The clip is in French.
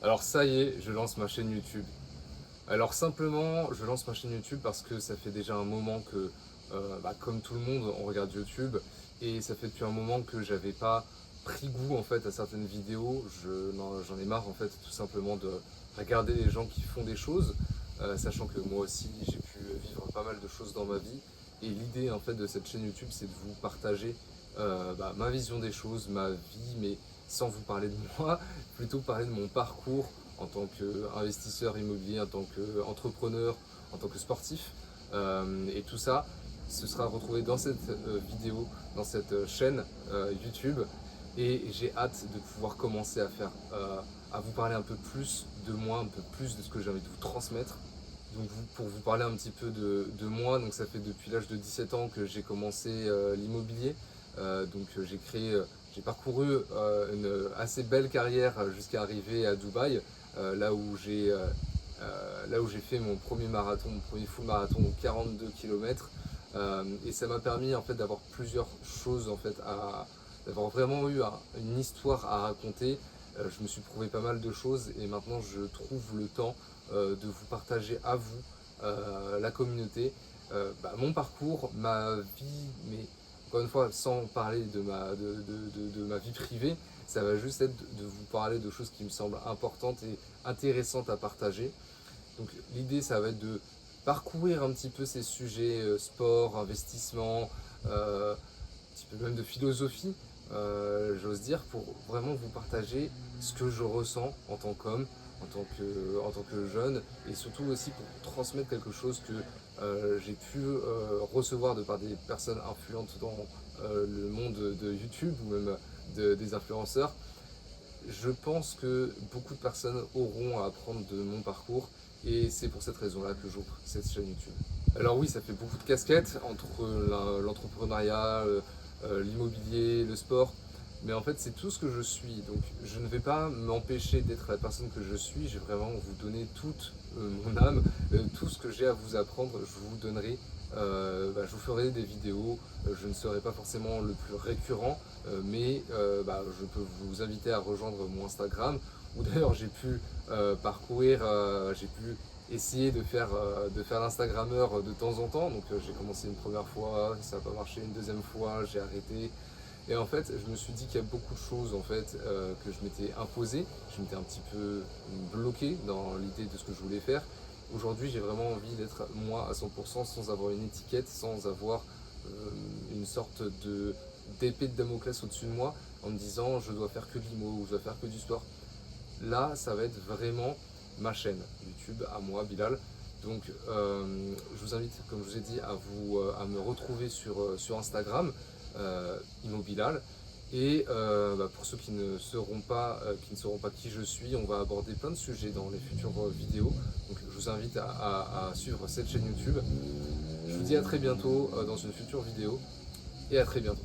Alors ça y est, je lance ma chaîne YouTube. Alors simplement, je lance ma chaîne YouTube parce que ça fait déjà un moment que, comme tout le monde, on regarde YouTube et ça fait depuis un moment que j'avais pas pris goût en fait à certaines vidéos. J'en ai marre en fait tout simplement de regarder les gens qui font des choses, sachant que moi aussi j'ai pu vivre pas mal de choses dans ma vie. Et l'idée en fait de cette chaîne YouTube, c'est de vous partager ma vision des choses, ma vie, mais sans vous parler de moi, plutôt parler de mon parcours en tant qu'investisseur immobilier, en tant qu'entrepreneur, en tant que sportif. Et tout ça, ce sera retrouvé dans cette vidéo, dans cette chaîne YouTube. Et j'ai hâte de pouvoir commencer à vous parler un peu plus de moi, un peu plus de ce que j'ai envie de vous transmettre. Donc pour vous parler un petit peu de moi, donc ça fait depuis l'âge de 17 ans que j'ai commencé l'immobilier. J'ai parcouru une assez belle carrière jusqu'à arriver à Dubaï, là où j'ai fait mon premier marathon, mon premier full marathon, donc 42 km. Et ça m'a permis en fait d'avoir plusieurs choses en fait d'avoir vraiment eu une histoire à raconter. Je me suis prouvé pas mal de choses et maintenant je trouve le temps de vous partager à vous, la communauté, mon parcours, ma vie, mais encore une fois, sans parler de ma vie privée, ça va juste être de vous parler de choses qui me semblent importantes et intéressantes à partager. Donc l'idée, ça va être de parcourir un petit peu ces sujets sport, investissement, un petit peu même de philosophie, j'ose dire, pour vraiment vous partager ce que je ressens en tant qu'homme, en tant que jeune, et surtout aussi pour transmettre quelque chose que j'ai pu recevoir de par des personnes influentes dans le monde de YouTube ou même des influenceurs. Je pense que beaucoup de personnes auront à apprendre de mon parcours et c'est pour cette raison-là que j'ouvre cette chaîne YouTube. Alors oui, ça fait beaucoup de casquettes entre l'entrepreneuriat, l'immobilier, le sport, mais en fait c'est tout ce que je suis. Donc je ne vais pas m'empêcher d'être la personne que je suis, je vais vraiment vous donner toute mon âme, tout ce que j'ai à vous apprendre, je vous donnerai. Je vous ferai des vidéos, je ne serai pas forcément le plus récurrent, je peux vous inviter à rejoindre mon Instagram, où d'ailleurs j'ai pu j'ai pu essayer de faire l'Instagrammeur de temps en temps. Donc j'ai commencé une première fois, ça n'a pas marché, une deuxième fois, j'ai arrêté. Et en fait, je me suis dit qu'il y a beaucoup de choses en fait, que je m'étais imposé. Je m'étais un petit peu bloqué dans l'idée de ce que je voulais faire. Aujourd'hui, j'ai vraiment envie d'être moi à 100% sans avoir une étiquette, sans avoir une sorte d'épée de Damoclès au-dessus de moi en me disant je dois faire que de l'IMO ou je dois faire que du sport. Là, ça va être vraiment ma chaîne YouTube à moi, Bilal. Donc, je vous invite, comme je vous ai dit, à me retrouver sur Instagram, Immobilal. Et pour ceux qui ne sauront pas qui je suis, on va aborder plein de sujets dans les futures vidéos. Donc, je vous invite à suivre cette chaîne YouTube. Je vous dis à très bientôt dans une future vidéo et à très bientôt.